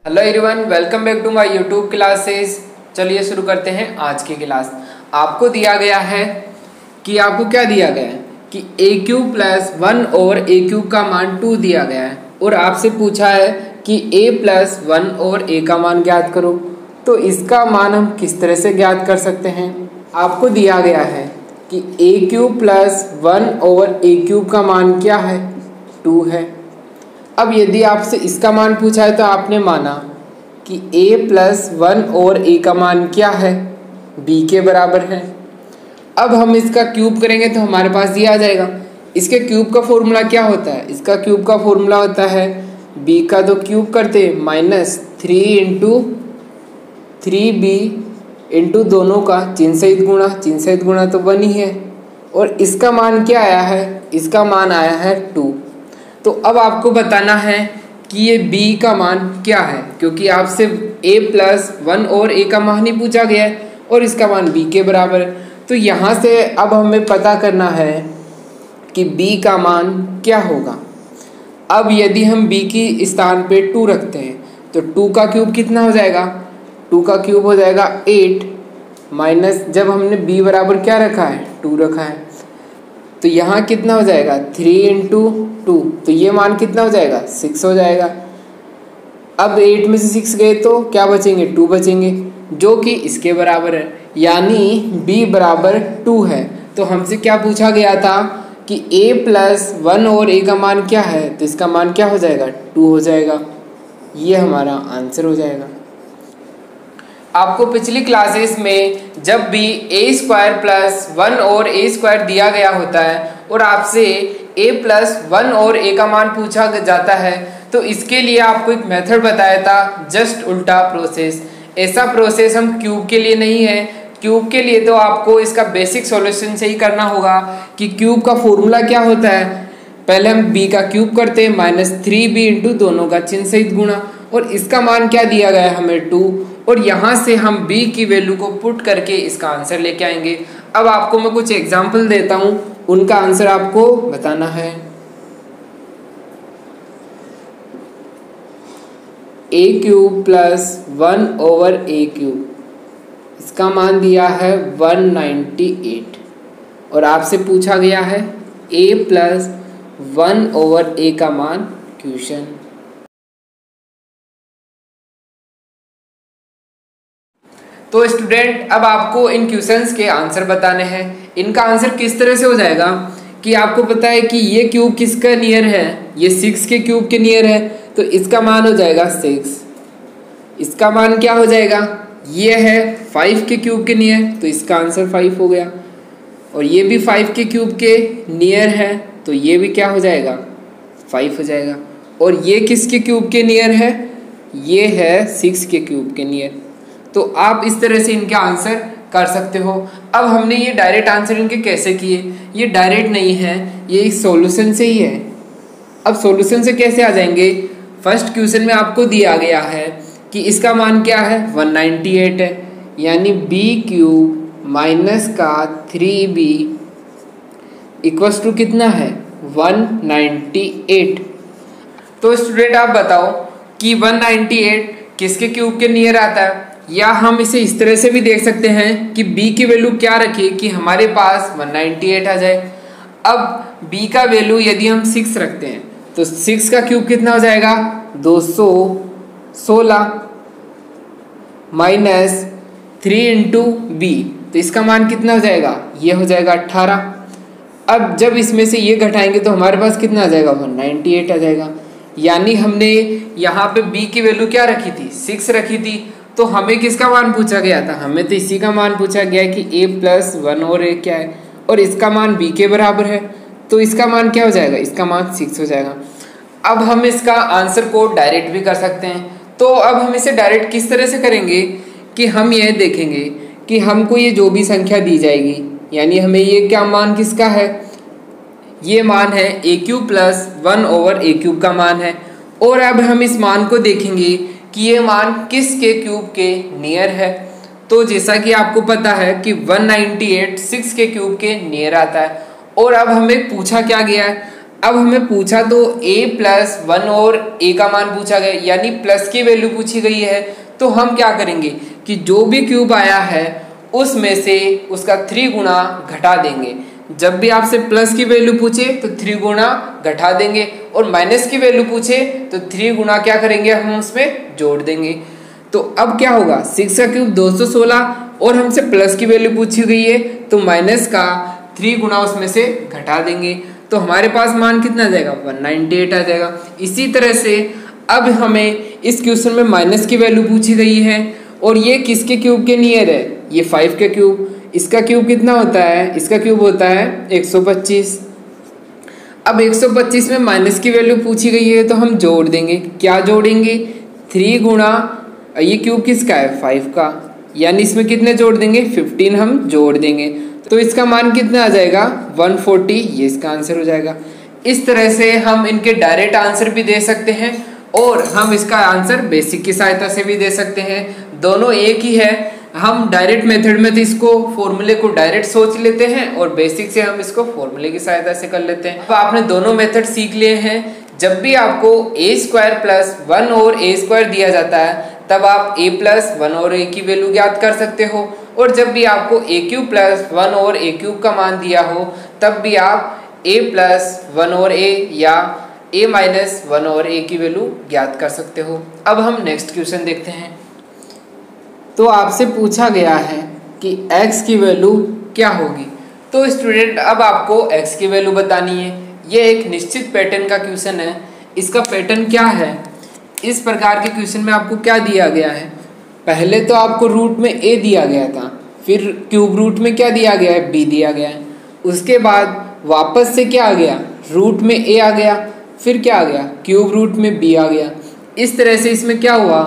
Hello everyone, welcome back to my YouTube classes. चलिए शुरू करते हैं आज की क्लास। आपको दिया गया है कि आपको क्या दिया गया है कि ए क्यूब प्लस 1 ओवर ए क्यूब का मान 2 दिया गया है और आपसे पूछा है कि ए प्लस 1 ओवर ए का मान ज्ञात करो। तो इसका मान हम किस तरह से ज्ञात कर सकते हैं। आपको दिया गया है कि ए क्यूब प्लस 1 ओवर ए क्यूब का मान क्या है, 2 है। अब यदि आपसे इसका मान पूछा है तो आपने माना कि a प्लस 1 और a का मान क्या है, b के बराबर है। अब हम इसका क्यूब करेंगे तो हमारे पास ये आ जाएगा। इसके क्यूब का फॉर्मूला क्या होता है, इसका क्यूब का फॉर्मूला होता है b का तो क्यूब करते -3 इंटू 3b इंटू दोनों का चिन्ह सहित गुणा तो 1 ही है। और इसका मान क्या आया है, इसका मान आया है 2। तो अब आपको बताना है कि ये b का मान क्या है, क्योंकि आपसे a प्लस 1 और a का मान ही पूछा गया है और इसका मान b के बराबर है। तो यहाँ से अब हमें पता करना है कि b का मान क्या होगा। अब यदि हम b की स्थान पे 2 रखते हैं तो 2 का क्यूब कितना हो जाएगा, 2 का क्यूब हो जाएगा 8 माइनस जब हमने b बराबर क्या रखा है, 2 रखा है, तो यहाँ कितना हो जाएगा 3 इंटू 2, तो ये मान कितना हो जाएगा 6 हो जाएगा। अब 8 में से 6 गए तो क्या बचेंगे, 2 बचेंगे, जो कि इसके बराबर है, यानी b बराबर 2 है। तो हमसे क्या पूछा गया था कि a प्लस 1 और a का मान क्या है, तो इसका मान क्या हो जाएगा 2 हो जाएगा। ये हमारा आंसर हो जाएगा। आपको पिछली क्लासेस में जब भी a स्क्वायर प्लस 1 और a स्क्वायर दिया गया होता है और आपसे a प्लस 1 और a का मान पूछा जाता है तो इसके लिए आपको एक मेथड बताया था, जस्ट उल्टा प्रोसेस। ऐसा प्रोसेस हम क्यूब के लिए नहीं है। क्यूब के लिए तो आपको इसका बेसिक सॉल्यूशन से ही करना होगा कि क्यूब का फॉर्मूला क्या होता है। पहले हम b का क्यूब करते हैं -3b इंटू दोनों का चिन्ह सहित गुणा, और इसका मान क्या दिया गया है हमें 2, और यहाँ से हम b की वैल्यू को पुट करके इसका आंसर लेके आएंगे। अब आपको मैं कुछ एग्जाम्पल देता हूँ, उनका आंसर आपको बताना है। a cube plus 1 over a cube, इसका मान दिया है 198 और आपसे पूछा गया है a प्लस 1 ओवर a का मान क्वेश्चन। तो स्टूडेंट अब आपको इन क्वेश्चंस के आंसर बताने हैं। इनका आंसर किस तरह से हो जाएगा कि आपको पता है कि ये क्यूब किसका नियर है, ये 6 के क्यूब के नियर है, तो इसका मान हो जाएगा 6। इसका मान क्या हो जाएगा, ये है 5 के क्यूब के नियर, तो इसका आंसर 5 हो गया। और ये भी 5 के क्यूब के नियर है, तो ये भी क्या हो जाएगा 5 हो जाएगा। और ये किसके क्यूब के नियर है, ये है 6 के क्यूब के नियर। तो आप इस तरह से इनके आंसर कर सकते हो। अब हमने ये डायरेक्ट आंसर इनके कैसे किए, ये डायरेक्ट नहीं है, ये एक सॉल्यूशन से ही है। अब सॉल्यूशन से कैसे आ जाएंगे, फर्स्ट क्वेश्चन में आपको दिया गया है कि इसका मान क्या है 198 है, यानी b क्यूब माइनस का 3b इक्वल्स टू कितना है 198। तो स्टूडेंट आप बताओ कि 198 किसके क्यूब के नियर आता है, या हम इसे इस तरह से भी देख सकते हैं कि b की वैल्यू क्या रखिए कि हमारे पास 198 आ जाए। अब b का वैल्यू यदि हम 6 रखते हैं तो 6 का क्यूब कितना हो जाएगा 216 माइनस 3 इंटू b, तो इसका मान कितना हो जाएगा, ये हो जाएगा 18। अब जब इसमें से ये घटाएंगे तो हमारे पास कितना आ जाएगा 198 आ जाएगा। यानी हमने यहाँ पे b की वैल्यू क्या रखी थी 6 रखी थी, तो हमें किसका मान पूछा गया था, हमें तो इसी का मान पूछा गया कि a प्लस 1 और a क्या है, और इसका मान b के बराबर है, तो इसका मान क्या हो जाएगा, इसका मान 6 हो जाएगा। अब हम इसका आंसर को डायरेक्ट भी कर सकते हैं। तो अब हम इसे डायरेक्ट किस तरह से करेंगे कि हम यह देखेंगे कि हमको ये जो भी संख्या दी जाएगी, यानी हमें ये क्या मान किसका है, ये मान है a cube plus 1 over a cube का मान है। और अब हम इस मान को देखेंगे कि ये मान किसके क्यूब के नियर है। तो जैसा कि आपको पता है कि 198 6 के क्यूब के नियर आता है। और अब हमें पूछा क्या गया है, अब हमें पूछा तो a प्लस 1 और a का मान पूछा गया, यानी प्लस की वैल्यू पूछी गई है। तो हम क्या करेंगे कि जो भी क्यूब आया है उसमें से उसका 3 गुना घटा देंगे। जब भी आपसे प्लस की वैल्यू पूछे तो 3 गुना घटा देंगे, और माइनस की वैल्यू पूछे तो 3 गुना क्या करेंगे, हम उसमें जोड़ देंगे। तो अब क्या होगा, 6 का क्यूब 216, और हमसे प्लस की वैल्यू पूछी गई है तो माइनस का 3 गुना उसमें से घटा देंगे, तो हमारे पास मान कितना आ जाएगा, 198 आ जाएगा। इसी तरह से अब हमें इस क्वेश्चन में माइनस की वैल्यू पूछी गई है, और ये किसके क्यूब के नियर है, ये 5 के क्यूब। इसका क्यूब कितना होता है, इसका क्यूब होता है 125। अब 125 में माइनस की वैल्यू पूछी गई है तो हम जोड़ देंगे। क्या जोड़ेंगे, 3 गुना, ये क्यूब किसका है, 5 का, यानी इसमें कितने जोड़ देंगे, 15 हम जोड़ देंगे। तो इसका मान कितना आ जाएगा, 140, ये इसका आंसर हो जाएगा। इस तरह से हम इनके डायरेक्ट आंसर भी दे सकते हैं, और हम इसका आंसर बेसिक की सहायता से भी दे सकते हैं। दोनों एक ही है। हम डायरेक्ट मेथड में तो इसको फॉर्मूले को डायरेक्ट सोच लेते हैं, और बेसिक से हम इसको फॉर्मूले की सहायता से कर लेते हैं। अब आपने दोनों मेथड सीख लिए हैं। जब भी आपको a स्क्वायर प्लस 1 और a स्क्वायर दिया जाता है तब आप a प्लस 1 और a की वैल्यू ज्ञात कर सकते हो, और जब भी आपको a क्यूब प्लस 1 और a क्यूब का मान दिया हो तब भी आप a प्लस 1 और a या a माइनस 1 और a की वैल्यू ज्ञात कर सकते हो। अब हम नेक्स्ट क्वेश्चन देखते हैं। तो आपसे पूछा गया है कि x की वैल्यू क्या होगी। तो स्टूडेंट अब आपको x की वैल्यू बतानी है। ये एक निश्चित पैटर्न का क्वेश्चन है। इसका पैटर्न क्या है, इस प्रकार के क्वेश्चन में आपको क्या दिया गया है, पहले तो आपको रूट में a दिया गया था, फिर क्यूब रूट में क्या दिया गया है, b दिया गया है। उसके बाद वापस से क्या आ गया, रूट में a आ गया, फिर क्या आ गया, क्यूब रूट में b आ गया। इस तरह से इसमें क्या हुआ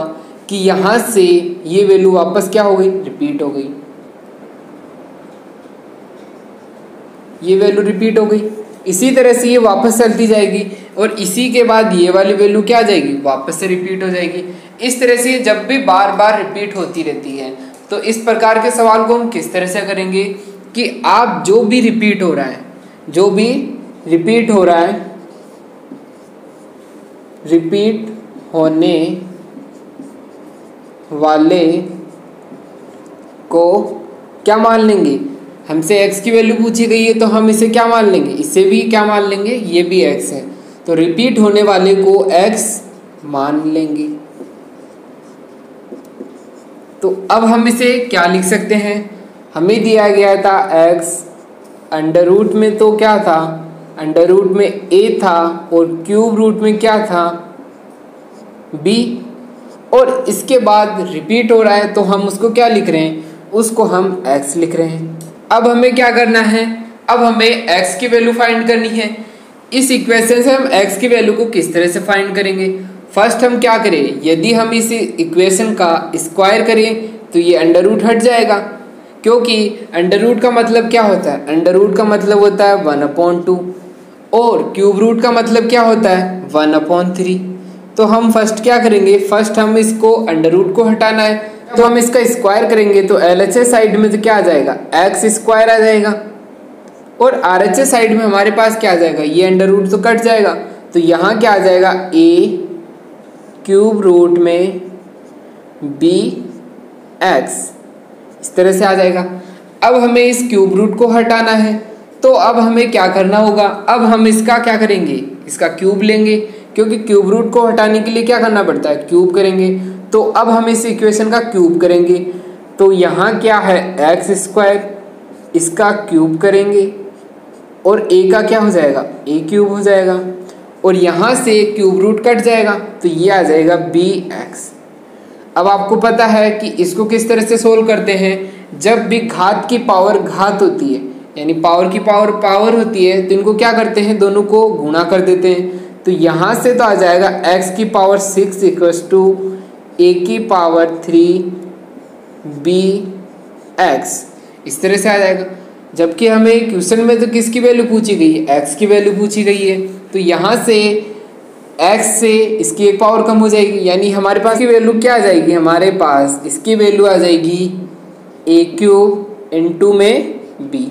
कि यहाँ से ये वैल्यू वापस क्या हो गई, रिपीट हो गई, ये वैल्यू रिपीट हो गई। इसी तरह से ये वापस चलती जाएगी, और इसी के बाद ये वाली वैल्यू क्या आ जाएगी, वापस से रिपीट हो जाएगी। इस तरह से जब भी बार बार रिपीट होती रहती है। तो इस प्रकार के सवाल को हम किस तरह से करेंगे कि आप जो भी रिपीट हो रहा है, जो भी रिपीट हो रहा है, रिपीट होने वाले को क्या मान लेंगे, हमसे x की वैल्यू पूछी गई है तो हम इसे क्या मान लेंगे, इसे भी क्या मान लेंगे, ये भी x है, तो रिपीट होने वाले को x मान लेंगे। तो अब हम इसे क्या लिख सकते हैं, हमें दिया गया था x, अंडर रूट में तो क्या था, अंडर रूट में a था, और क्यूब रूट में क्या था, b, और इसके बाद रिपीट हो रहा है तो हम उसको क्या लिख रहे हैं, उसको हम x लिख रहे हैं। अब हमें क्या करना है, अब हमें x की वैल्यू फाइंड करनी है। इस इक्वेशन से हम x की वैल्यू को किस तरह से फाइंड करेंगे, फर्स्ट हम क्या करें, यदि हम इस इक्वेशन का स्क्वायर करें तो ये अंडर रूट हट जाएगा, क्योंकि अंडर रूट का मतलब क्या होता है, अंडर रूट का मतलब होता है 1/2, और क्यूब रूट का मतलब क्या होता है, 1/3। तो हम फर्स्ट क्या करेंगे, फर्स्ट हम इसको अंडर रूट को हटाना है, तो हम इसका स्क्वायर करेंगे तो LHS साइड में तो क्या आ जाएगा, x स्क्वायर आ जाएगा, और RHS साइड में हमारे पास क्या आ जाएगा, ये अंडर रूट तो कट जाएगा, तो यहाँ क्या आ जाएगा, a क्यूब रूट में bx, इस तरह से आ जाएगा। अब हमें इस क्यूब रूट को हटाना है, तो अब हमें क्या करना होगा, अब हम इसका क्या करेंगे, इसका क्यूब लेंगे, क्योंकि क्यूब रूट को हटाने के लिए क्या करना पड़ता है, क्यूब करेंगे। तो अब हम इस इक्वेशन का क्यूब करेंगे, तो यहाँ क्या है, एक्स स्क्वायर, इसका क्यूब करेंगे, और a का क्या हो जाएगा, a क्यूब हो जाएगा, और यहाँ से क्यूब रूट कट जाएगा तो ये आ जाएगा bx। अब आपको पता है कि इसको किस तरह से सोल्व करते हैं, जब भी घात की पावर घात होती है, यानी पावर की पावर पावर होती है, तो इनको क्या करते हैं, दोनों को गुणा कर देते हैं। तो यहाँ से तो आ जाएगा x की पावर 6 इक्वल्स टू a की पावर 3 bx, इस तरह से आ जाएगा। जबकि हमें क्वेश्चन में तो किसकी वैल्यू पूछी गई है, x की वैल्यू पूछी गई है, तो यहाँ से x से इसकी एक पावर कम हो जाएगी, यानी हमारे पास की वैल्यू क्या आ जाएगी, हमारे पास इसकी वैल्यू आ जाएगी a क्यूब इंटू में b।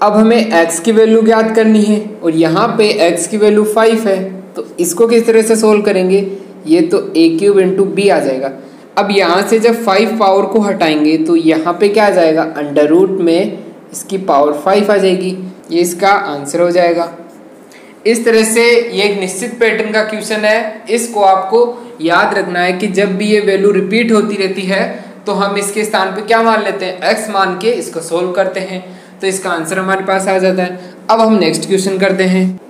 अब हमें x की वैल्यू ज्ञात करनी है और यहाँ पे x की वैल्यू 5 है, तो इसको किस तरह से सोल्व करेंगे, ये तो a³ इंटू b आ जाएगा। अब यहाँ से जब 5 पावर को हटाएंगे तो यहाँ पे क्या आ जाएगा, अंडर रूट में इसकी पावर 5 आ जाएगी, ये इसका आंसर हो जाएगा। इस तरह से ये एक निश्चित पैटर्न का क्वेश्चन है, इसको आपको याद रखना है कि जब भी ये वैल्यू रिपीट होती रहती है तो हम इसके स्थान पे क्या मान लेते हैं, x मान के इसको सोल्व करते हैं, तो इसका आंसर हमारे पास आ जाता है। अब हम नेक्स्ट क्वेश्चन करते हैं।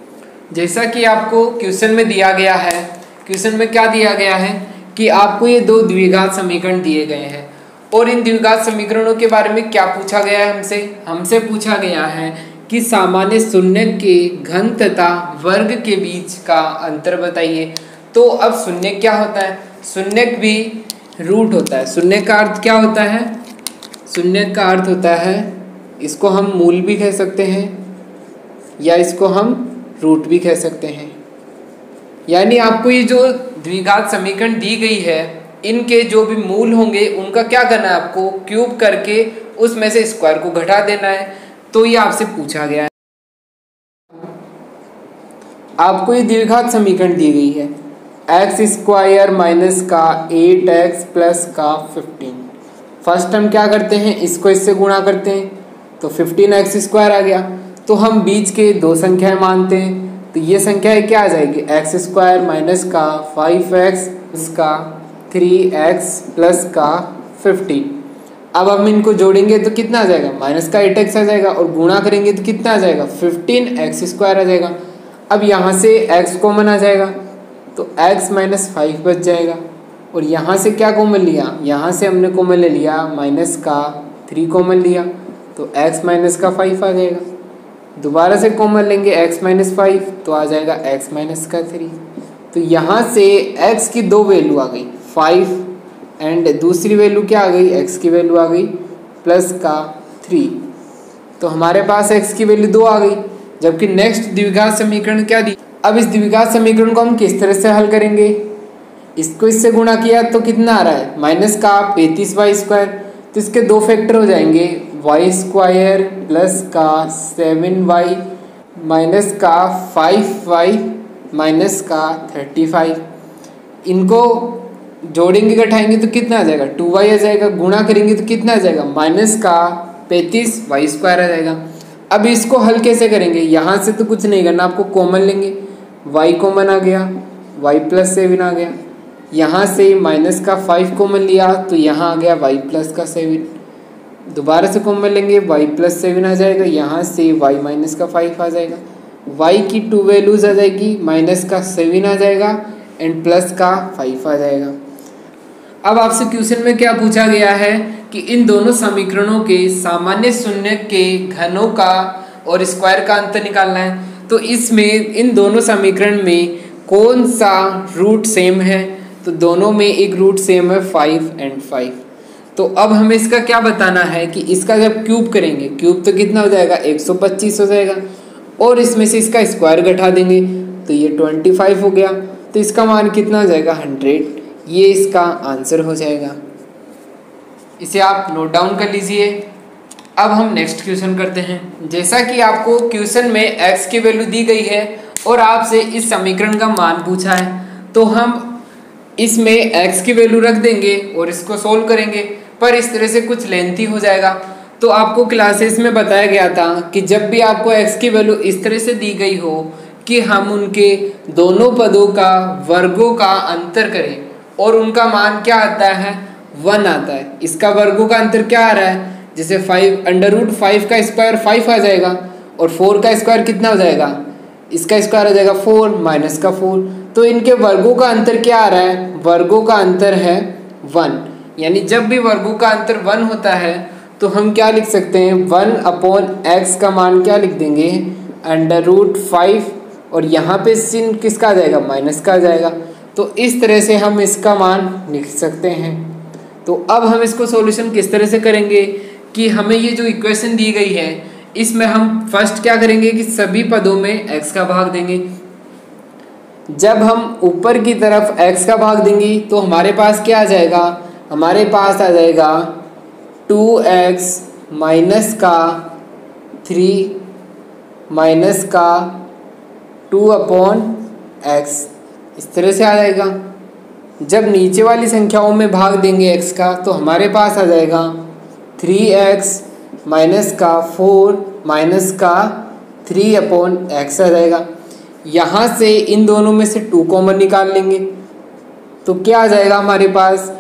जैसा कि आपको क्वेश्चन में दिया गया है, क्वेश्चन में क्या दिया गया है कि आपको ये दो द्विघात समीकरण दिए गए हैं और इन द्विघात समीकरणों के बारे में क्या पूछा गया है, हमसे पूछा गया है कि सामान्य शून्य के घन तथा वर्ग के बीच का अंतर बताइए। तो अब शून्य क्या होता है, शून्य भी रूट होता है। शून्य का अर्थ क्या होता है, शून्य का अर्थ होता है, इसको हम मूल भी कह सकते हैं या इसको हम रूट भी कह सकते हैं। यानी आपको ये जो द्विघात समीकरण दी गई है, इनके जो भी मूल होंगे उनका क्या करना है, आपको क्यूब करके उसमें से स्क्वायर को घटा देना है। तो ये आपसे पूछा गया है। आपको ये द्विघात समीकरण दी गई है, x² माइनस का 8x प्लस का 15। फर्स्ट हम क्या करते हैं, इसको इससे गुणा करते हैं तो 15x² आ गया। तो हम बीच के दो संख्याएं मानते हैं, तो ये संख्याएं क्या आ जाएगी, x² माइनस का 5x का 3x प्लस का 15। अब हम इनको जोड़ेंगे तो कितना आ जाएगा, माइनस का 8x आ जाएगा और गुणा करेंगे तो कितना आ जाएगा, 15x² आ जाएगा। अब यहाँ से x कॉमन आ जाएगा तो x माइनस 5 बच जाएगा और यहाँ से क्या कॉमन लिया, यहाँ से हमने कॉमन ले लिया माइनस का 3 कॉमन लिया तो x माइनस का 5 आ जाएगा। दोबारा से कॉमन लेंगे x माइनस 5 तो आ जाएगा x माइनस का 3। तो यहाँ से x की दो वैल्यू आ गई 5 एंड दूसरी वैल्यू क्या आ गई, x की वैल्यू आ गई प्लस का 3। तो हमारे पास x की वैल्यू 2 आ गई। जबकि नेक्स्ट द्विघात समीकरण क्या दी, अब इस द्विघात समीकरण को हम किस तरह से हल करेंगे, इसको इससे गुणा किया तो कितना आ रहा है, माइनस का 35y²। तो इसके दो फैक्टर हो जाएंगे, y² प्लस का 7y माइनस का 5y माइनस का 35। इनको जोड़ेंगे घटाएंगे तो कितना आ जाएगा, 2y आ जाएगा। गुणा करेंगे तो कितना आ जाएगा, माइनस का 35y² आ जाएगा। अब इसको हल कैसे करेंगे, यहाँ से तो कुछ नहीं करना, आपको कॉमन लेंगे, y कॉमन आ गया, y प्लस 7 आ गया। यहाँ से माइनस का 5 कॉमन लिया तो यहाँ आ गया y प्लस का 7। दोबारा से कॉमन लेंगे, y प्लस 7 आ जाएगा, यहाँ से y माइनस का 5 आ जाएगा। y की 2 वैल्यूज आ जाएगी, माइनस का 7 आ जाएगा एंड प्लस का 5 आ जाएगा। अब आपसे क्वेश्चन में क्या पूछा गया है कि इन दोनों समीकरणों के सामान्य शून्य के घनों का और स्क्वायर का अंतर निकालना है। तो इसमें इन दोनों समीकरण में कौन सा रूट सेम है, तो दोनों में एक रूट सेम है 5 एंड 5। तो अब हमें इसका क्या बताना है कि इसका जब क्यूब करेंगे, क्यूब तो कितना हो जाएगा, 125 हो जाएगा और इसमें से इसका स्क्वायर घटा देंगे तो ये 25 हो गया। तो इसका मान कितना हो जाएगा, 100। ये इसका आंसर हो जाएगा। इसे आप नोट डाउन कर लीजिए। अब हम नेक्स्ट क्वेश्चन करते हैं। जैसा कि आपको क्वेश्चन में x की वैल्यू दी गई है और आपसे इस समीकरण का मान पूछा है, तो हम इसमें x की वैल्यू रख देंगे और इसको सोल्व करेंगे, पर इस तरह से कुछ लेंथी हो जाएगा। तो आपको क्लासेस में बताया गया था कि जब भी आपको x की वैल्यू इस तरह से दी गई हो कि हम उनके दोनों पदों का वर्गों का अंतर करें और उनका मान क्या आता है, 1 आता है। इसका वर्गों का अंतर क्या आ रहा है, जैसे 5 अंडर रूट 5 का स्क्वायर 5 आ जाएगा और 4 का स्क्वायर कितना हो जाएगा, इसका स्क्वायर आ जाएगा 4 माइनस का 4। तो इनके वर्गों का अंतर क्या आ रहा है, वर्गों का अंतर है 1। यानी जब भी वर्गों का अंतर 1 होता है तो हम क्या लिख सकते हैं, 1/x का मान क्या लिख देंगे, अंडर रूट 5 और यहाँ पे चिन्ह किसका आ जाएगा, माइनस का आ जाएगा। तो इस तरह से हम इसका मान लिख सकते हैं। तो अब हम इसको सॉल्यूशन किस तरह से करेंगे कि हमें ये जो इक्वेशन दी गई है इसमें हम फर्स्ट क्या करेंगे कि सभी पदों में x का भाग देंगे। जब हम ऊपर की तरफ x का भाग देंगे तो हमारे पास क्या आ जाएगा, हमारे पास आ जाएगा 2x माइनस का 3 माइनस का 2/x इस तरह से आ जाएगा। जब नीचे वाली संख्याओं में भाग देंगे x का तो हमारे पास आ जाएगा 3x माइनस का 4 माइनस का 3/x आ जाएगा। यहाँ से इन दोनों में से 2 कॉमन निकाल लेंगे तो क्या आ जाएगा हमारे पास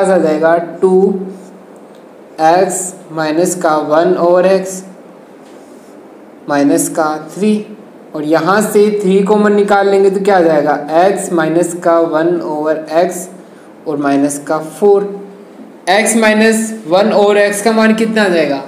आ जाएगा 2x माइनस का 1/x माइनस का 3, और यहाँ से 3 कॉमन निकाल लेंगे तो क्या आ जाएगा x माइनस का 1/x और माइनस का 4। x माइनस 1/x का मान कितना आ जाएगा?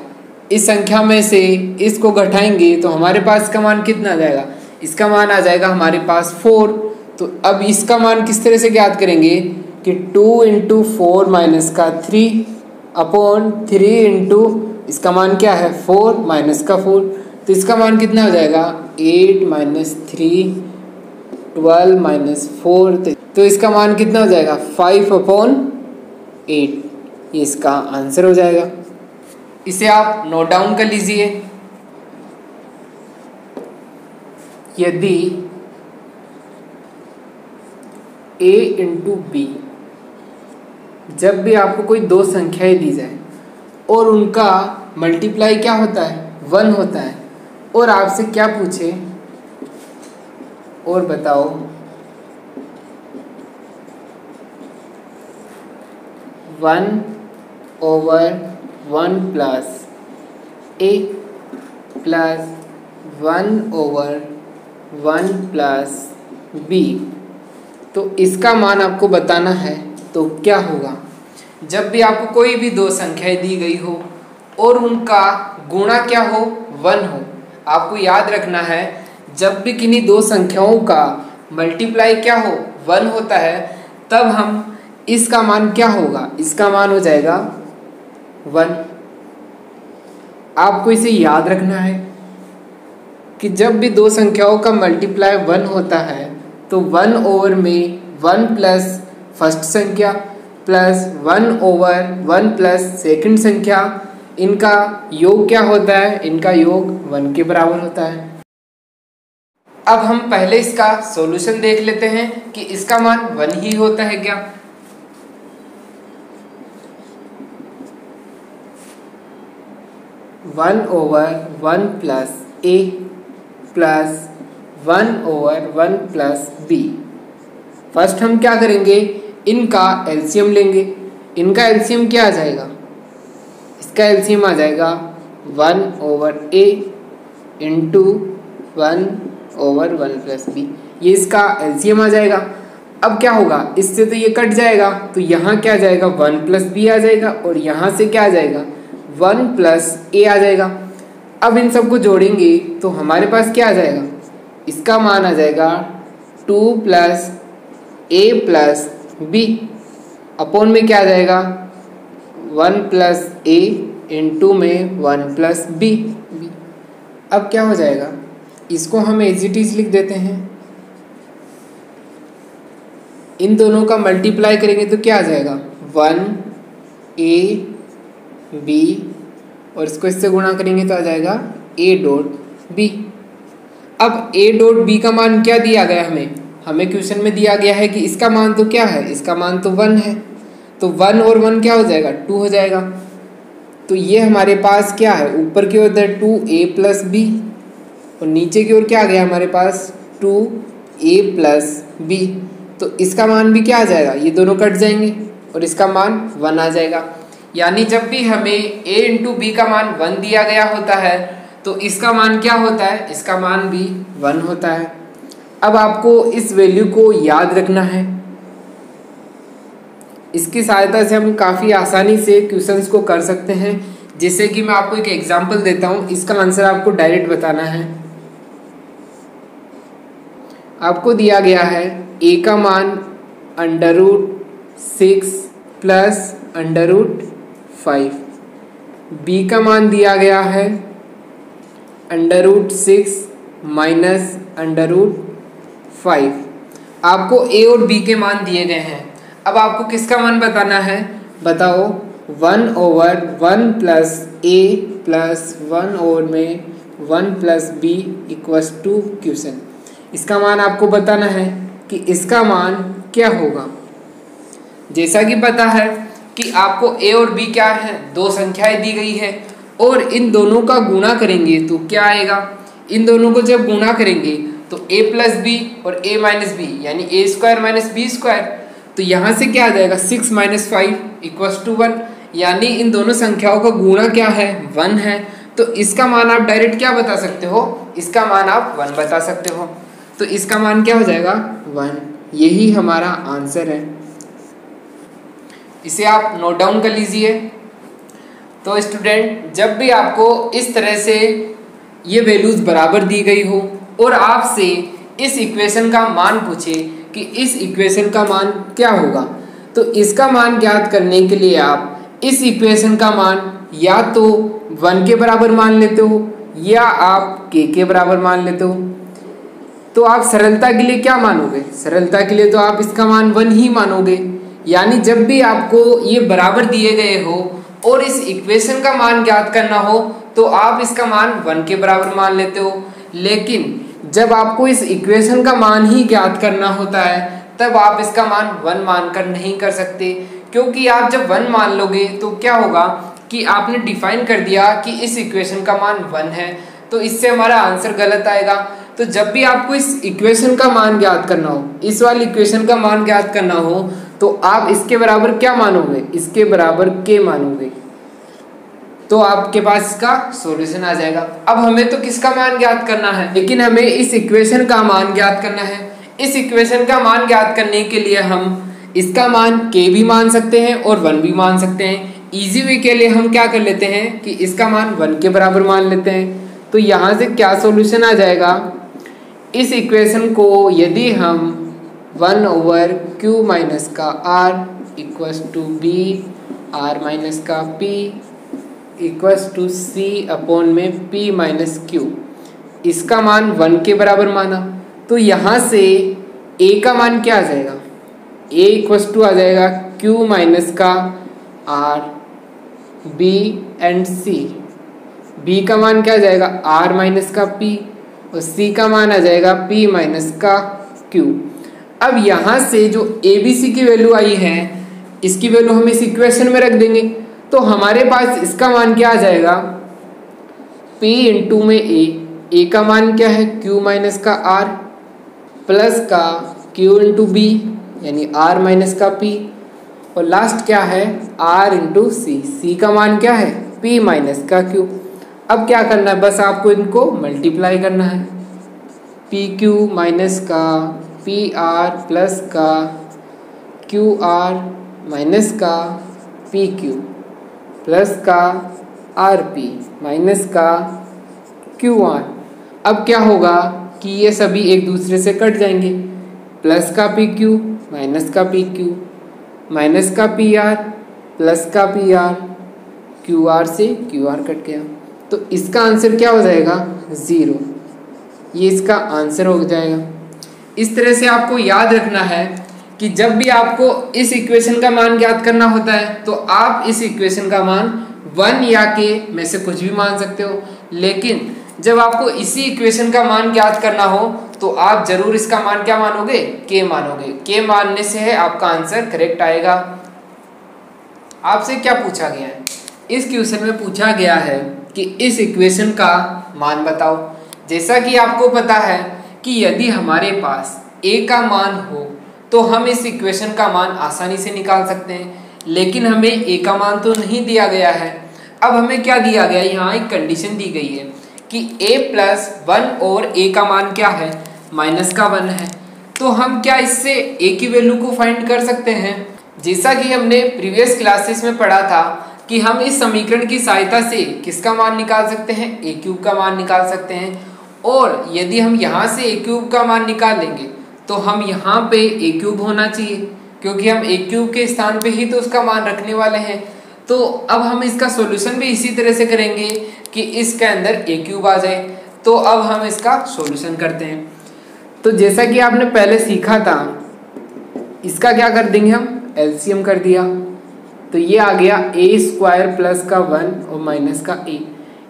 इस संख्या में से इसको घटाएंगे तो हमारे पास का मान कितना आ जाएगा? इसका मान आ जाएगा हमारे पास 4। तो अब इसका मान किस तरह से ज्ञात करेंगे कि 2 × 4 माइनस का 3/3 इंटू इसका मान क्या है 4 माइनस का 4, तो इसका मान कितना हो जाएगा 8 माइनस 3 12 माइनस 4, तो इसका मान कितना हो जाएगा 5/8। ये इसका आंसर हो जाएगा। इसे आप नोट डाउन कर लीजिए। यदि a × b, जब भी आपको कोई दो संख्याएं दी जाए और उनका मल्टीप्लाई क्या होता है 1 होता है, और आपसे क्या पूछे और बताओ 1/1 plus a plus 1/1 plus b, तो इसका मान आपको बताना है। तो क्या होगा? जब भी आपको कोई भी दो संख्याएं दी गई हो और उनका गुणा क्या हो 1 हो, आपको याद रखना है जब भी किन्हीं दो संख्याओं का मल्टीप्लाई क्या हो 1 होता है तब हम इसका मान क्या होगा, इसका मान हो जाएगा 1। आपको इसे याद रखना है कि जब भी दो संख्याओं का मल्टीप्लाई 1 होता है तो 1/1 प्लस फर्स्ट संख्या प्लस 1/1 प्लस सेकंड संख्या, इनका योग क्या होता है? इनका योग 1 के बराबर होता है। अब हम पहले इसका सॉल्यूशन देख लेते हैं कि इसका मान 1 ही होता है क्या। वन ओवर वन प्लस ए प्लस 1/1 प्लस बी। फर्स्ट हम क्या करेंगे, इनका एलसीएम लेंगे। इनका एलसीएम क्या आ जाएगा? इसका एलसीएम आ जाएगा 1/a इंटू 1/1 प्लस बी, ये इसका एलसीएम आ जाएगा। अब क्या होगा, इससे तो ये कट जाएगा तो यहाँ क्या आ जाएगा 1 प्लस बी आ जाएगा, और यहाँ से क्या आ जाएगा 1 प्लस ए आ जाएगा। अब इन सबको जोड़ेंगे तो हमारे पास क्या आ जाएगा, इसका मान आ जाएगा 2 प्लस ए प्लस बी अपॉन में क्या आ जाएगा 1 प्लस ए इंटू में 1 प्लस बी। अब क्या हो जाएगा, इसको हम एज इट इज लिख देते हैं। इन दोनों का मल्टीप्लाई करेंगे तो क्या आ जाएगा 1a b, और इसको इससे गुणा करेंगे तो आ जाएगा a डॉट b। अब a डॉट b का मान क्या दिया गया हमें क्वेश्चन में दिया गया है कि इसका मान तो क्या है, इसका मान तो 1 है, तो 1 और 1 क्या हो जाएगा 2 हो जाएगा। तो ये हमारे पास क्या है, ऊपर की ओर 2a प्लस बी, और नीचे की ओर क्या आ गया हमारे पास 2a प्लस बी। तो इसका मान भी क्या आ जाएगा, ये दोनों कट जाएंगे और इसका मान 1 आ जाएगा। यानी जब भी हमें a इंटू बी का मान 1 दिया गया होता है तो इसका मान क्या होता है, इसका मान भी 1 होता है। अब आपको इस वैल्यू को याद रखना है। इसकी सहायता से हम काफ़ी आसानी से क्वेश्चंस को कर सकते हैं। जैसे कि मैं आपको एक एग्जांपल देता हूँ, इसका आंसर आपको डायरेक्ट बताना है। आपको दिया गया है a का मान √6 प्लस √5, b का मान दिया गया है √6 माइनस √5। आपको a और b के मान दिए गए हैं। अब आपको किसका मान बताना है, बताओ 1/1 plus a plus 1/1 1 plus b equals to question. इसका मान आपको बताना है कि इसका मान क्या होगा। जैसा कि पता है कि आपको ए और बी क्या है, दो संख्याएं दी गई है और इन दोनों का गुणा करेंगे तो क्या आएगा। इन दोनों को जब गुणा करेंगे तो a प्लस बी और a माइनस बी यानी a square minus b square, तो यहाँ से क्या आ जाएगा 6 माइनस 5 इक्वल्स टू 1, यानी इन दोनों संख्याओं का गुणा क्या है 1 है। तो इसका मान आप डायरेक्ट क्या बता सकते हो, इसका मान आप 1 बता सकते हो। तो इसका मान क्या हो जाएगा 1, यही हमारा आंसर है। इसे आप नोट डाउन कर लीजिए। तो स्टूडेंट, जब भी आपको इस तरह से ये वैल्यूज बराबर दी गई हो और आपसे इस इक्वेशन का मान पूछे कि इस इक्वेशन का मान क्या होगा, तो इसका मान ज्ञात करने के लिए आप इस इक्वेशन का मान या तो 1 के बराबर मान लेते हो या आप k के बराबर मान लेते हो। तो आप सरलता के लिए क्या मानोगे, सरलता के लिए तो आप इसका मान 1 ही मानोगे। यानी जब भी आपको ये बराबर दिए गए हो और इस इक्वेशन का मान ज्ञात करना हो तो आप इसका मान 1 के बराबर मान लेते हो। लेकिन जब आपको इस इक्वेशन का मान ही ज्ञात करना होता है तब आप इसका मान 1 मानकर नहीं कर सकते, क्योंकि आप जब 1 मान लोगे तो क्या होगा कि आपने डिफाइन कर दिया कि इस इक्वेशन का मान 1 है, तो इससे हमारा आंसर गलत आएगा। तो जब भी आपको इस इक्वेशन का मान ज्ञात करना हो, इस वाली इक्वेशन का मान ज्ञात करना हो, तो आप इसके बराबर क्या मानोगे, इसके बराबर k मानोगे, तो आपके पास इसका सॉल्यूशन आ जाएगा। अब हमें तो किसका मान ज्ञात करना है, लेकिन हमें इस इक्वेशन का मान ज्ञात करना है। इस इक्वेशन का मान ज्ञात करने के लिए हम इसका मान k भी मान सकते हैं और 1 भी मान सकते हैं। इजी वे के लिए हम क्या कर लेते हैं कि इसका मान 1 के बराबर मान लेते हैं। तो यहाँ से क्या सॉल्यूशन आ जाएगा, इस इक्वेशन को यदि हम 1 ओवर q माइनस का r equals to b r minus का p equals to c upon में p माइनस q, इसका मान 1 के बराबर माना, तो यहाँ से a का मान क्या आ जाएगा, a इक्वल्स टू आ जाएगा q माइनस का r b and c, b का मान क्या आ जाएगा r माइनस का p और c का मान आ जाएगा p माइनस का q। अब यहाँ से जो a b c की वैल्यू आई है इसकी वैल्यू हम इस इक्वेशन में रख देंगे, तो हमारे पास इसका मान क्या आ जाएगा p इंटू में a का मान क्या है q माइनस का r प्लस का q इंटू b यानी r माइनस का p और लास्ट क्या है r इंटू c का मान क्या है p माइनस का q। अब क्या करना है, बस आपको इनको मल्टीप्लाई करना है, पी क्यू माइनस का पी आर प्लस का क्यू आर माइनस का पी क्यू प्लस का आर पी माइनस का क्यू आर। अब क्या होगा कि ये सभी एक दूसरे से कट जाएंगे, प्लस का पी क्यू माइनस का पी क्यू माइनस का पी आर प्लस का पी आर, क्यू आर से क्यू आर कट गया, तो इसका आंसर क्या हो जाएगा 0, ये इसका आंसर हो जाएगा। इस तरह से आपको याद रखना है कि जब भी आपको इस इक्वेशन का मान ज्ञात करना होता है तो आप इस इक्वेशन का मान 1 या k में से कुछ भी मान सकते हो, लेकिन जब आपको इसी इक्वेशन का मान ज्ञात करना हो तो आप जरूर इसका मान क्या मानोगे k मानोगे। k मानने से है आपका आंसर करेक्ट आएगा। आपसे क्या पूछा गया है, इस क्वेश्चन में पूछा गया है कि इस इक्वेशन का मान बताओ। जैसा कि आपको पता है कि यदि हमारे पास a का मान हो तो हम इस इक्वेशन का मान आसानी से निकाल सकते हैं, लेकिन हमें a का मान तो नहीं दिया गया है। अब हमें क्या दिया गया है, यहाँ एक कंडीशन दी गई है कि a प्लस 1 और a का मान क्या है माइनस का 1 है, तो हम क्या इससे a की वैल्यू को फाइंड कर सकते हैं। जैसा कि हमने प्रीवियस क्लासेस में पढ़ा था कि हम इस समीकरण की सहायता से किसका मान निकाल सकते हैं, a क्यूब का मान निकाल सकते हैं। और यदि हम यहाँ से a क्यूब का मान निकाल लेंगे तो हम यहाँ पे a क्यूब होना चाहिए, क्योंकि हम a क्यूब के स्थान पे ही तो उसका मान रखने वाले हैं। तो अब हम इसका सॉल्यूशन भी इसी तरह से करेंगे कि इसके अंदर a क्यूब आ जाए। तो अब हम इसका सॉल्यूशन करते हैं। तो जैसा कि आपने पहले सीखा था, इसका क्या कर देंगे हम एलसीएम कर दिया, तो ये आ गया a स्क्वायर प्लस का 1 और माइनस का a।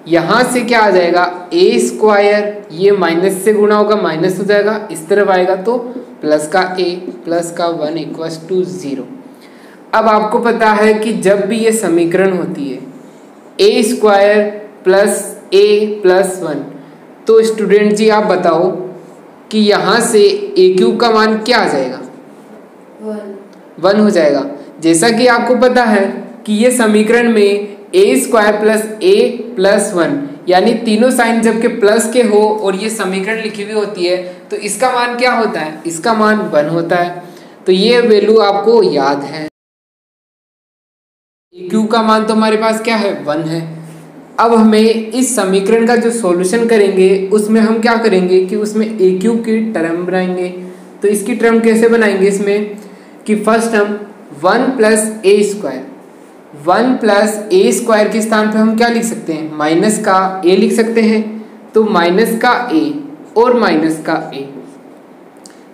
यहाँ से क्या आ जाएगा ए स्क्वायर, ये माइनस से गुणा होगा माइनस हो जाएगा, इस तरफ आएगा तो प्लस का ए प्लस का 1 इक्वल्स टू 0। अब आपको पता है कि जब भी ये समीकरण होती है ए स्क्वायर प्लस ए प्लस 1, तो स्टूडेंट जी आप बताओ कि यहाँ से ए क्यूब का मान क्या आ जाएगा, 1 हो जाएगा। जैसा कि आपको पता है कि ये समीकरण में ए स्क्वायर प्लस ए प्लस 1 यानी तीनों साइन जब के प्लस के हो और ये समीकरण लिखी हुई होती है तो इसका मान क्या होता है, इसका मान 1 होता है। तो ये वैल्यू आपको याद है, ए क्यूब का मान तो हमारे पास क्या है 1 है। अब हमें इस समीकरण का जो सॉल्यूशन करेंगे उसमें हम क्या करेंगे कि उसमें ए क्यूब की टर्म बनाएंगे। तो इसकी टर्म कैसे बनाएंगे इसमें कि फर्स्ट हम 1 प्लस ए स्क्वायर, 1 प्लस ए स्क्वायर के स्थान पे हम क्या लिख सकते हैं, माइनस का ए लिख सकते हैं। तो माइनस का ए और माइनस का ए,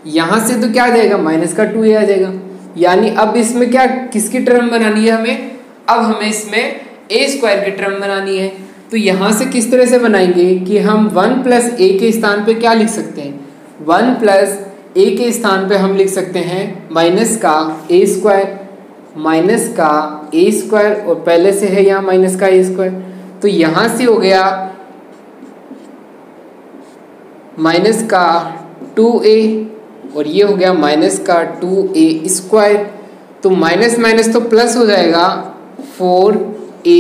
यहाँ से तो क्या आ जाएगा माइनस का 2a आ जाएगा। यानी अब इसमें क्या किसकी टर्म बनानी है हमें, अब हमें इसमें ए स्क्वायर की टर्म बनानी है। तो यहाँ से किस तरह से बनाएंगे कि हम 1 प्लस ए के स्थान पे क्या लिख सकते हैं, 1 प्लस ए के स्थान पे हम लिख सकते हैं माइनस का ए स्क्वायर, माइनस का ए स्क्वायर और पहले से है यहाँ माइनस का ए स्क्वायर। तो यहाँ से हो गया माइनस का 2a और ये हो गया माइनस का 2a स्क्वायर। तो माइनस माइनस तो प्लस हो जाएगा 4a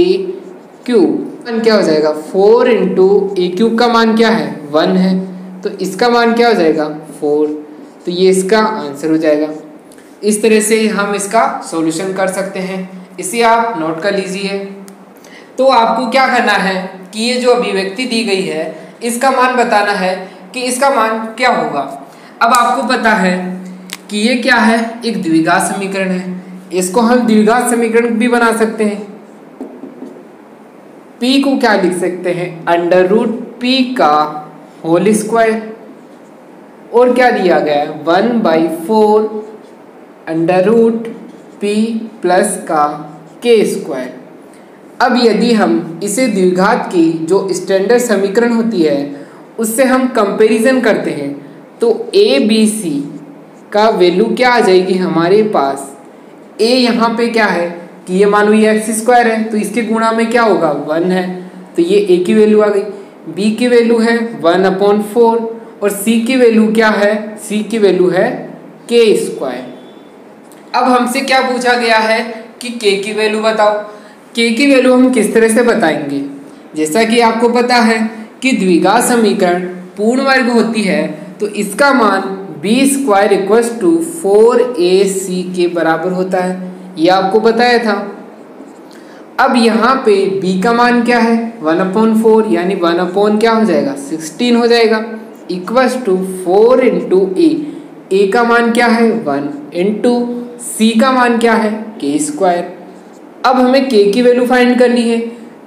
क्यूब, क्या हो जाएगा 4 इंटू ए क्यूब का मान क्या है 1 है, तो इसका मान क्या हो जाएगा 4। तो ये इसका आंसर हो जाएगा। इस तरह से हम इसका सॉल्यूशन कर सकते हैं, इसे आप नोट कर लीजिए। तो आपको क्या करना है कि ये जो अभिव्यक्ति दी गई है इसका मान बताना है कि इसका मान क्या होगा। अब आपको पता है कि ये क्या है, एक द्विघात समीकरण है, इसको हम द्विघात समीकरण भी बना सकते हैं। p को क्या लिख सकते हैं अंडर रूट p का होल स्क्वायर, और क्या दिया गया है 1/4 अंडर रूट p प्लस का k स्क्वायर। अब यदि हम इसे द्विघात की जो स्टैंडर्ड समीकरण होती है उससे हम कंपैरिजन करते हैं तो a b c का वैल्यू क्या आ जाएगी हमारे पास, a यहाँ पे क्या है कि ये मान लो ये एक्स स्क्वायर है तो इसके गुणा में क्या होगा 1 है, तो ये a की वैल्यू आ गई, b की वैल्यू है 1/4 और c की वैल्यू क्या है, c की वैल्यू है k स्क्वायर। अब हमसे क्या पूछा गया है कि k की वैल्यू बताओ। k की वैल्यू हम किस तरह से बताएंगे, जैसा कि आपको पता है कि द्विघात समीकरण पूर्ण वर्ग होती है तो इसका मान b square equals to 4ac के बराबर होता है, ये आपको बताया था। अब यहाँ पे b का मान क्या है 1/4 यानी 1 क्या हो जाएगा 16 हो जाएगा, इक्वल्स टू 4 इंटू a का मान क्या है 1 इंटू c का मान क्या है k स्क्वायर। अब हमें k की वैल्यू फाइंड करनी है,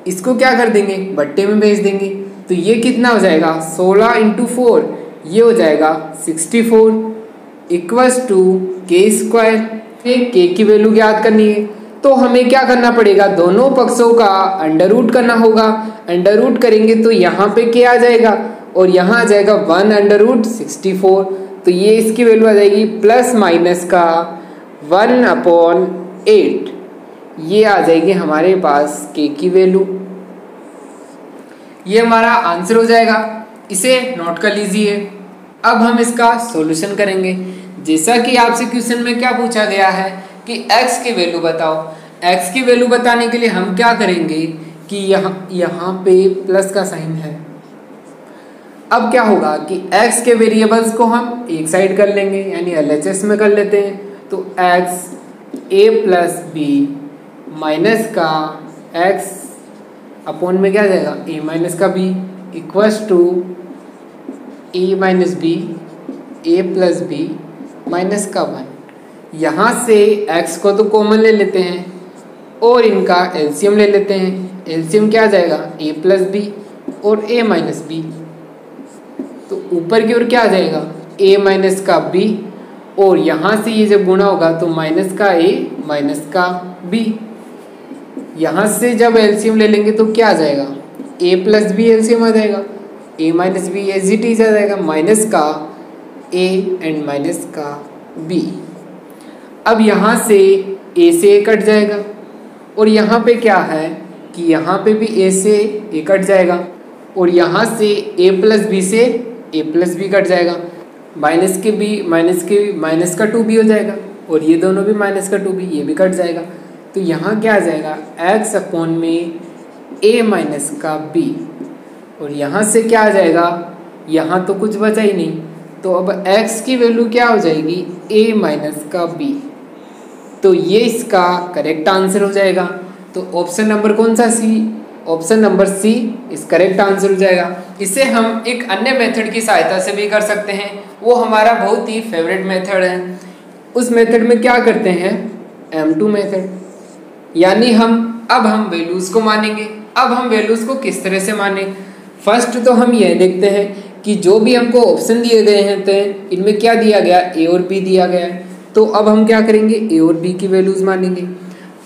इसको क्या कर देंगे बट्टे में भेज देंगे, तो ये कितना हो जाएगा 16 इंटू 4, ये हो जाएगा 64 equals to k square. k की वैल्यू याद करनी है तो हमें क्या करना पड़ेगा, दोनों पक्षों का अंडर रूट करना होगा। अंडर रूट करेंगे तो यहाँ पे k आ जाएगा और यहाँ आ जाएगा 1/64, तो ये इसकी वैल्यू आ जाएगी प्लस माइनस का 1/8, ये आ जाएगी हमारे पास k की वैल्यू। ये हमारा आंसर हो जाएगा, इसे नोट कर लीजिए। अब हम इसका सॉल्यूशन करेंगे। जैसा कि आपसे क्वेश्चन में क्या पूछा गया है कि x की वैल्यू बताओ। x की वैल्यू बताने के लिए हम क्या करेंगे कि यहाँ पे प्लस का साइन है। अब क्या होगा कि x के वेरिएबल्स को हम एक साइड कर लेंगे यानी LHS में कर लेते हैं, तो x a plus b minus का x अपॉन में क्या जाएगा a माइनस का b equals to a minus b a plus b minus का 1। यहाँ से x को तो कॉमन ले लेते हैं और इनका एलसीएम ले लेते हैं। एलसीएम क्या आ जाएगा a प्लस b और a माइनस b, तो ऊपर की ओर क्या आ जाएगा a माइनस का b और यहाँ से ये जब गुणा होगा तो माइनस का a माइनस का b। यहाँ से जब एलसीएम ले लेंगे तो क्या आ जाएगा ए प्लस बी एलसीएम आ जाएगा, A minus B as it is आ जाएगा, माइनस का ए एंड माइनस का बी। अब यहाँ से ए से ए कट जाएगा और यहाँ पे क्या है कि यहाँ पे भी ए से ए कट जाएगा और यहाँ से ए प्लस बी से ए प्लस बी कट जाएगा, माइनस का 2b हो जाएगा और ये दोनों भी माइनस का 2b, ये भी कट जाएगा। तो यहाँ क्या आ जाएगा x अपॉन में a माइनस का b और यहाँ से क्या आ जाएगा, यहाँ तो कुछ बचा ही नहीं, तो अब x की वैल्यू क्या हो जाएगी a माइनस का b। तो ये इसका करेक्ट आंसर हो जाएगा। तो ऑप्शन नंबर कौन सा, सी, ऑप्शन नंबर सी इस करेक्ट आंसर हो जाएगा। इसे हम एक अन्य मेथड की सहायता से भी कर सकते हैं, वो हमारा बहुत ही फेवरेट मेथड है। उस मेथड में क्या करते हैं, M2 मेथड, यानी अब हम वैल्यूज़ को मानेंगे। अब हम वैल्यूज़ को किस तरह से माने, फर्स्ट तो हम यह देखते हैं कि जो भी हमको ऑप्शन दिए गए हैं तो इनमें क्या दिया गया, ए और बी दिया गया है। तो अब हम क्या करेंगे, ए और बी की वैल्यूज़ मानेंगे।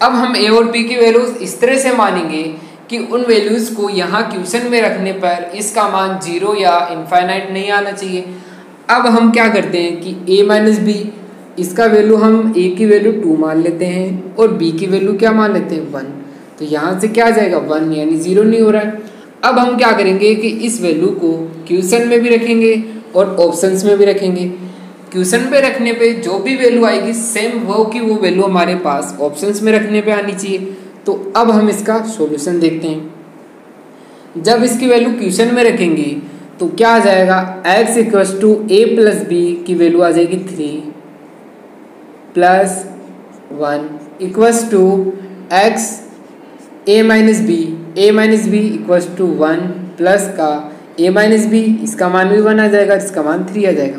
अब हम ए और बी की वैल्यूज़ इस तरह से मानेंगे कि उन वैल्यूज़ को यहाँ क्वेश्चन में रखने पर इसका मान 0 या इनफाइनाइट नहीं आना चाहिए। अब हम क्या करते हैं कि a माइनस बी, इसका वैल्यू हम a की वैल्यू 2 मान लेते हैं और b की वैल्यू क्या मान लेते हैं 1। तो यहाँ से क्या आ जाएगा 1, यानी 0 नहीं हो रहा है। अब हम क्या करेंगे कि इस वैल्यू को क्वेश्चन में भी रखेंगे और ऑप्शंस में भी रखेंगे। क्वेश्चन पे रखने पे जो भी वैल्यू आएगी सेम वो की वो वैल्यू हमारे पास ऑप्शंस में रखने पे आनी चाहिए। तो अब हम इसका सॉल्यूशन देखते हैं। जब इसकी वैल्यू क्वेश्चन में रखेंगे तो क्या आ जाएगा, x equals to a plus b की वैल्यू आ जाएगी 3 plus 1 equals to x a minus b equals to 1 plus का a माइनस बी, इसका मान भी 1 आ जाएगा, इसका मान 3 आ जाएगा।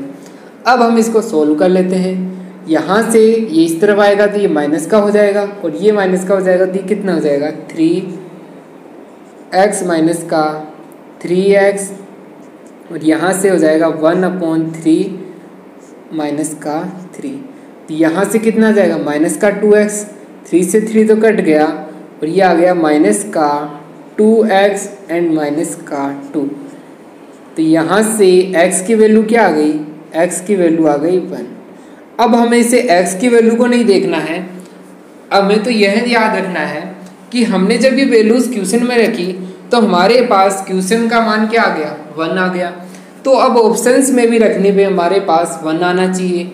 अब हम इसको सोल्व कर लेते हैं। यहाँ से ये इस तरफ आएगा तो ये माइनस का हो जाएगा और ये माइनस का हो जाएगा, तो ये कितना हो जाएगा 3x माइनस का 3x और यहाँ से हो जाएगा 1/3 माइनस का 3। तो यहाँ से कितना आ जाएगा माइनस का 2x, 3 से 3 तो कट गया और ये आ गया माइनस का 2x एंड माइनस का 2। तो यहाँ से x की वैल्यू क्या आ गई, x की वैल्यू आ गई 1। अब हमें इसे x की वैल्यू को नहीं देखना है, हमें तो यह याद रखना है कि हमने जब ये वैल्यूज़ क्वेश्चन में रखी तो हमारे पास क्वेश्चन का मान क्या आ गया 1 आ गया। तो अब ऑप्शंस में भी रखने पे हमारे पास 1 आना चाहिए।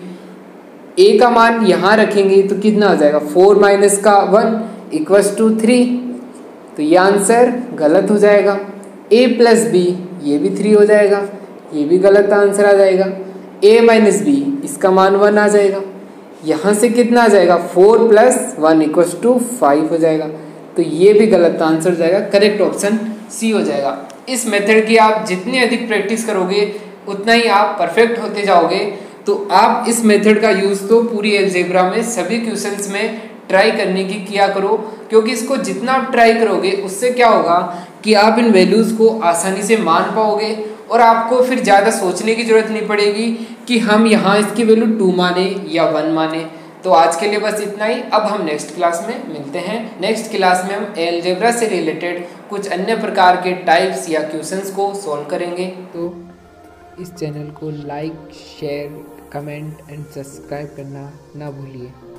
a का मान यहाँ रखेंगे तो कितना आ जाएगा 4 माइनस का 1 इक्वल्स टू 3। तो ये आंसर गलत हो जाएगा। a प्लस बी, ये भी 3 हो जाएगा, ये भी गलत आंसर आ जाएगा। a माइनस बी, इसका मान 1 आ जाएगा। यहाँ से कितना आ जाएगा 4 प्लस 1 इक्वल्स टू 5 हो जाएगा। तो ये भी गलत आंसर हो जाएगा, करेक्ट ऑप्शन सी हो जाएगा। इस मेथड की आप जितनी अधिक प्रैक्टिस करोगे उतना ही आप परफेक्ट होते जाओगे। तो आप इस मेथड का यूज़ तो पूरी अलजेब्रा में सभी क्वेश्चंस में ट्राई करने की किया करो, क्योंकि इसको जितना आप ट्राई करोगे उससे क्या होगा कि आप इन वैल्यूज़ को आसानी से मान पाओगे और आपको फिर ज़्यादा सोचने की ज़रूरत नहीं पड़ेगी कि हम यहाँ इसकी वैल्यू 2 माने या 1 माने। तो आज के लिए बस इतना ही। अब हम नेक्स्ट क्लास में मिलते हैं। नेक्स्ट क्लास में हम अलजेब्रा से रिलेटेड कुछ अन्य प्रकार के टाइप्स या क्वेश्चंस को सॉल्व करेंगे। तो इस चैनल को like, share, comment and subscribe करना ना भूलिए।